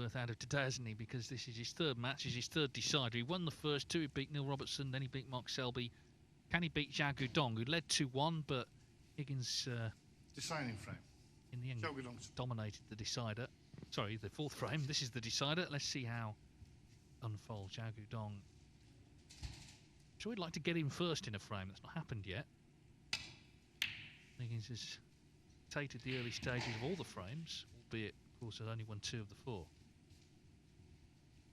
worth out of today, hasn't he? Because this is his third match, is his third decider. He won the first two, he beat Neil Robertson, then he beat Mark Selby. Can he beat Xiao Guodong, who led 2-1, but Higgins deciding frame. In the end dominated the decider. Sorry, the fourth frame. This is the decider. Let's see how unfolds. Xiao Guodong. Sure, we'd like to get him first in a frame. That's not happened yet. Higgins has dictated the early stages of all the frames, albeit, of course, has only won 2 of the 4.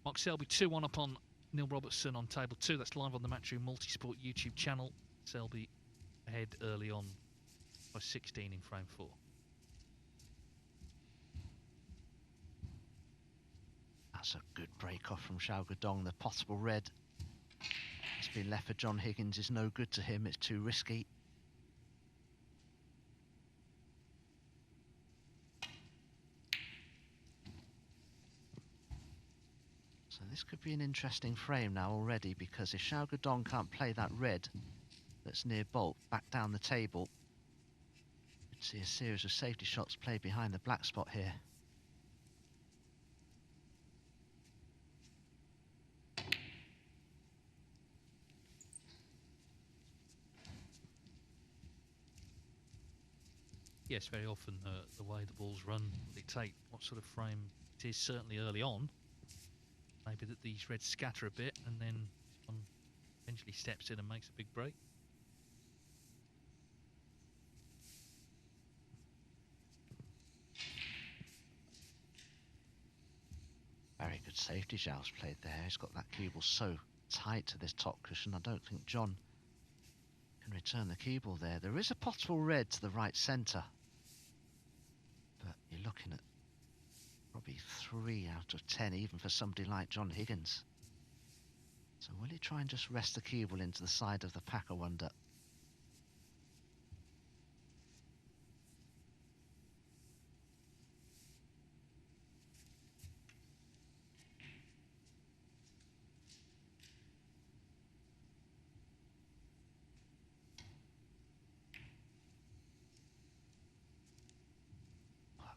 Mark Selby 2-1 up on Neil Robertson on table 2. That's live on the Matchroom Multisport YouTube channel. Selby ahead early on by 16 in frame 4. That's a good break off from Xiao Guodong. The possible red has been left for John Higgins. Is no good to him. It's too risky. So this could be an interesting frame now already, because if Xiao Guodong can't play that red that's near Bolt back down the table, you'd see a series of safety shots played behind the black spot here. Yes, very often the way the balls run dictate what sort of frame it is, certainly early on. Maybe that these reds scatter a bit and then one eventually steps in and makes a big break. Very good safety Xiao's played there. He's got that cue ball so tight to this top cushion. I don't think John can return the cue ball there. There is a possible red to the right centre, but you're looking at probably 3 out of 10 even for somebody like John Higgins. So will he try and just rest the cue ball into the side of the pack, I wonder?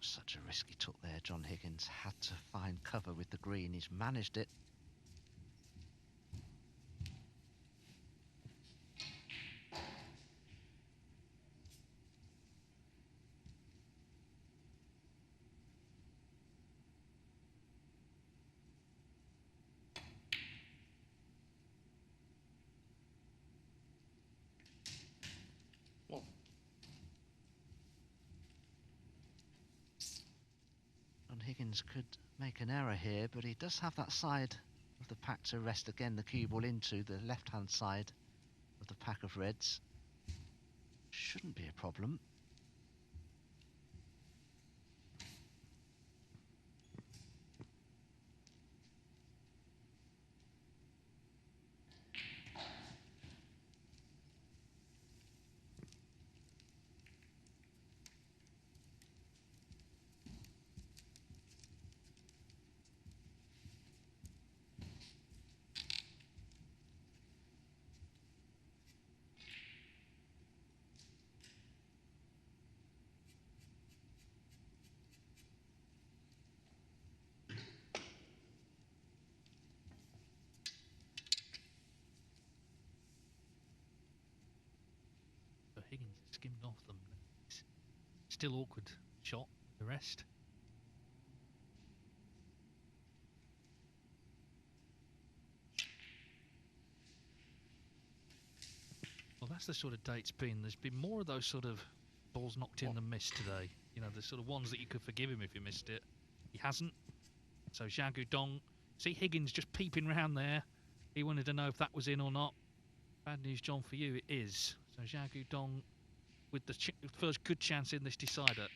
Such a risk he took there. John Higgins had to find cover with the green. He's managed it. Higgins could make an error here, but he does have that side of the pack to rest again the cue ball into, the left-hand side of the pack of reds. Shouldn't be a problem. Higgins skimmed off them. Still awkward shot, the rest. Well, that's the sort of day it's been. There's been more of those sort of balls knocked in than missed today. You know, the sort of ones that you could forgive him if he missed it. He hasn't. So Xiao Guodong, see Higgins just peeping round there. He wanted to know if that was in or not. Bad news, John, for you, it is. So Xiao Guodong with the first good chance in this decider.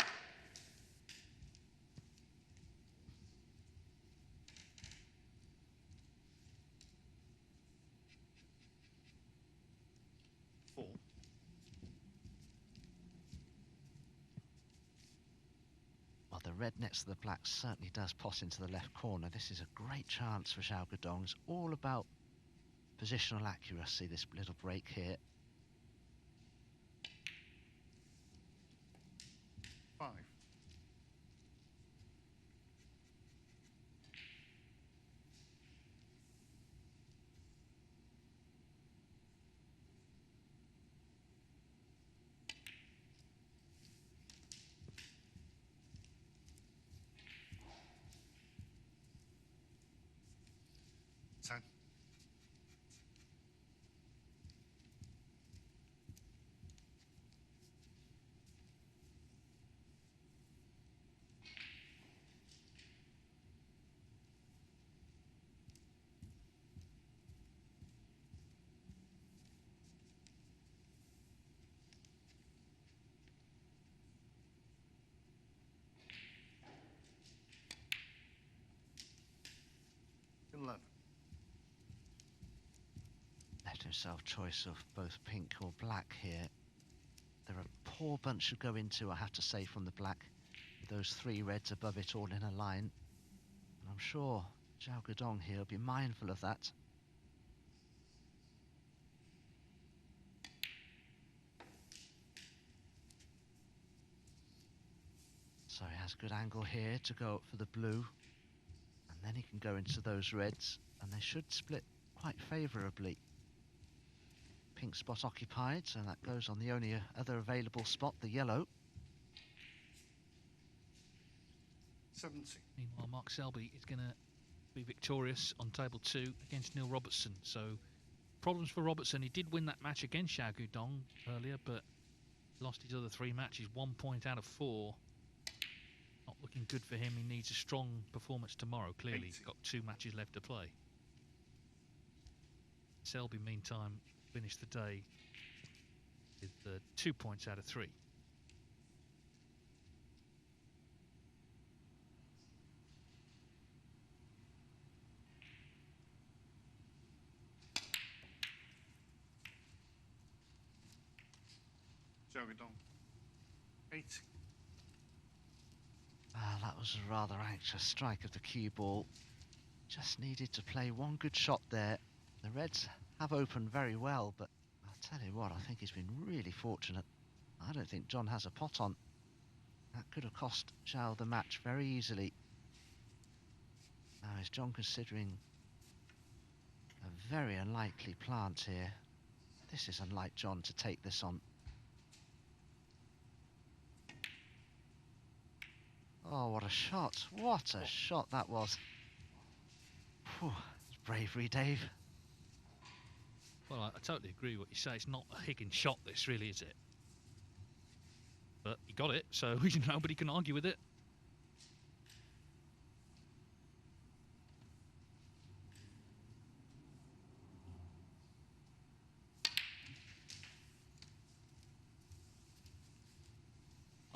Well, the red next to the black certainly does toss into the left corner. This is a great chance for Xiao Guodong. It's all about positional accuracy, this little break here. 5. 10. Left himself choice of both pink or black here. They're a poor bunch to go into, I have to say, from the black. Those 3 reds above it all in a line. And I'm sure Xiao Guodong here will be mindful of that. So he has a good angle here to go up for the blue. And then he can go into those reds, and they should split quite favourably. Pink spot occupied, so that goes on the only other available spot, the yellow. 70. Meanwhile, Mark Selby is going to be victorious on table 2 against Neil Robertson. So problems for Robertson. He did win that match against Xiao Guodong earlier, but lost his other 3 matches, 1 point out of 4. Not looking good for him. He needs a strong performance tomorrow, clearly. 80. He's got 2 matches left to play. Selby, meantime, finished the day with 2 points out of 3. Xiao Guodong. 80. That was a rather anxious strike of the cue ball. Just needed to play one good shot there. The Reds have opened very well, but I'll tell you what, I think he's been really fortunate. I don't think John has a pot on. That could have cost Xiao the match very easily. Now is John considering a very unlikely plant here? This is unlike John to take this on. Oh, what a shot. What a shot that was. Whew, it's bravery, Dave. Well, I totally agree with what you say. It's not a Higgins shot, this really, is it? But he got it, so nobody can argue with it.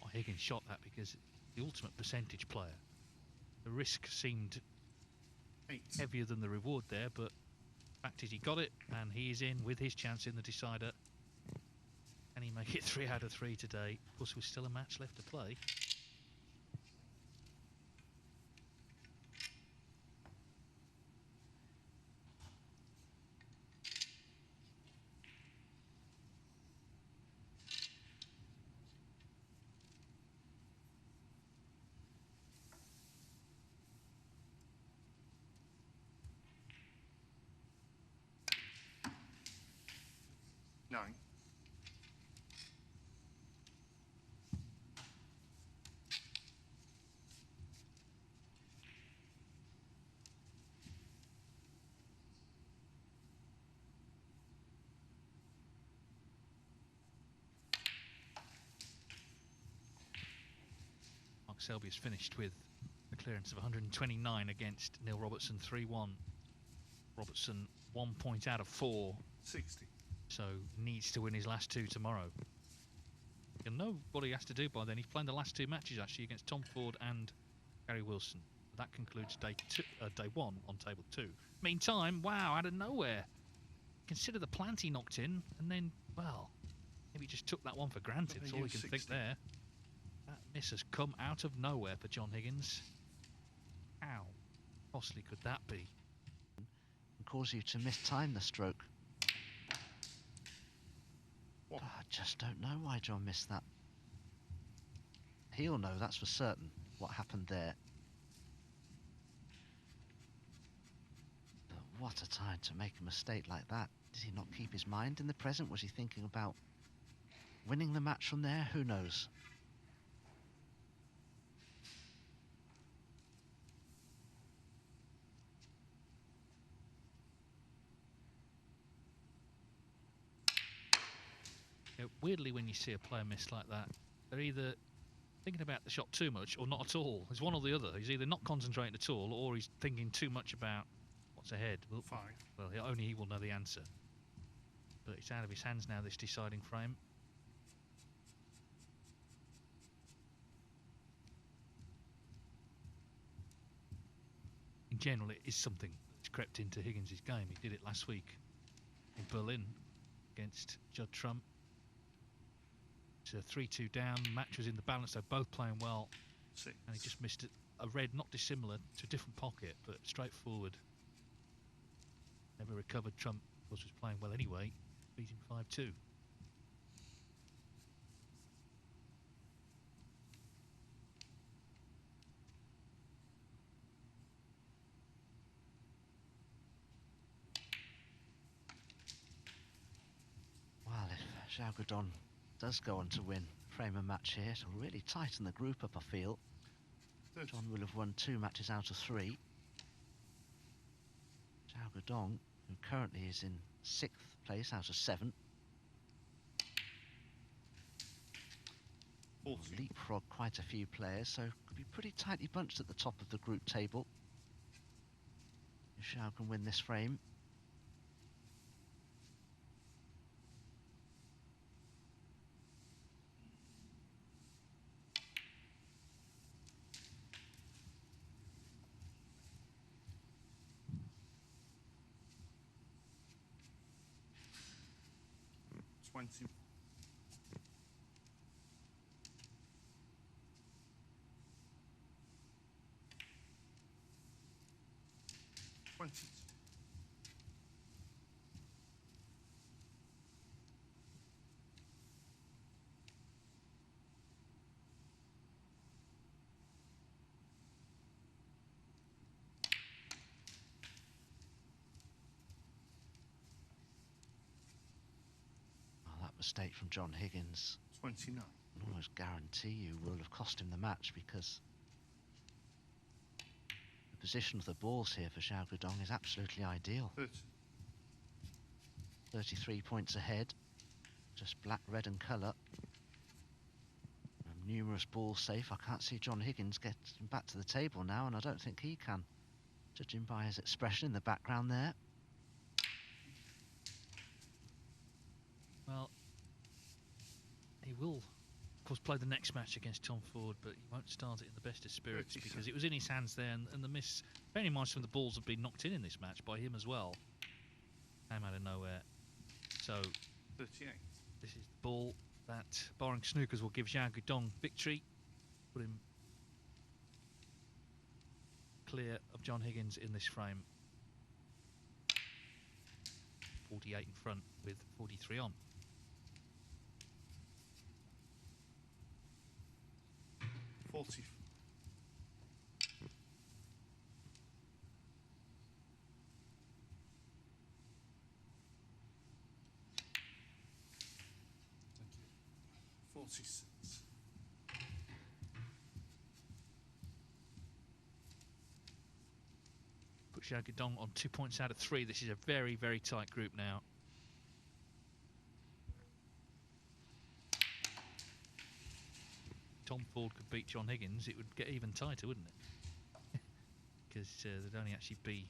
Not a Higgins shot, that, because the ultimate percentage player. The risk seemed 8. heavier than the reward there, but the fact is he got it, and he is in with his chance in the decider. Can he make it 3 out of 3 today? Of course, there's still a match left to play. Nine. Mark Selby has finished with a clearance of 129 against Neil Robertson 3-1. Robertson 1 point out of 4, 60. so needs to win his last 2 tomorrow. He'll know what he has to do by then. He's playing the last 2 matches actually against Tom Ford and Gary Wilson. That concludes day 1 on table 2. Meantime, wow, out of nowhere, consider the plant he knocked in, and then, well, maybe he just took that one for granted. That's all we can think there. That miss has come out of nowhere for John Higgins. How costly could that be? And cause you to mistime the stroke. What? I just don't know why John missed that. He'll know, that's for certain, what happened there. But what a time to make a mistake like that. Did he not keep his mind in the present? Was he thinking about winning the match from there? Who knows? Weirdly, when you see a player miss like that, they're either thinking about the shot too much or not at all. It's one or the other. He's either not concentrating at all or he's thinking too much about what's ahead. Well, 5. only he will know the answer. But it's out of his hands now, this deciding frame. In general, it is something that's crept into Higgins' game. He did it last week in Berlin against Judd Trump. It's a 3-2 down. Match was in the balance. They're both playing well. 6. And he just missed a red, not dissimilar to a different pocket, but straightforward. Never recovered. Trump, of course, was playing well anyway, beating 5-2. Well, if Xiao Guodong does go on to win frame and match here, it'll really tighten the group up, I feel. 30. John will have won 2 matches out of 3. Xiao Guodong, who currently is in 6th place out of 7, 40. leapfrog quite a few players, so could be pretty tightly bunched at the top of the group table. If Xiao can win this frame. Twenty. 20. Well, that mistake from John Higgins, 29. I can almost guarantee you will have cost him the match, because the position of the balls here for Xiao Guodong is absolutely ideal. 30. 33 points ahead, just black, red and colour. Numerous balls safe. I can't see John Higgins getting back to the table now, and I don't think he can, judging by his expression in the background there. Well, he will, of course, play the next match against Tom Ford, but he won't start it in the best of spirits 37. because it was in his hands there, and the miss. Bearing in mind some of the balls have been knocked in this match by him as well. Came out of nowhere. So 38. this is the ball that, barring snookers, will give Xiao Guodong victory. Put him clear of John Higgins in this frame. 48 in front with 43 on. 40. 46. Put Xiao Guodong on 2 points out of 3. This is a very, very tight group now. Tom Ford could beat John Higgins, it would get even tighter, wouldn't it? Because there'd only actually be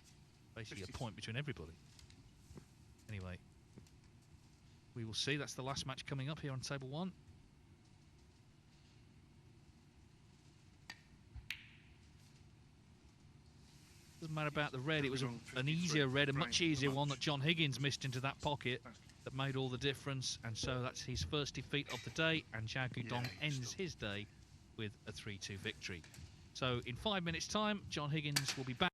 basically a point between everybody. Anyway, we will see. That's the last match coming up here on table 1. Doesn't matter about the red, it was an easier red, a much easier one that John Higgins missed into that pocket that made all the difference, and so that's his first defeat of the day, and Xiao Guodong ends his day with a 3-2 victory. So in 5 minutes time, John Higgins will be back.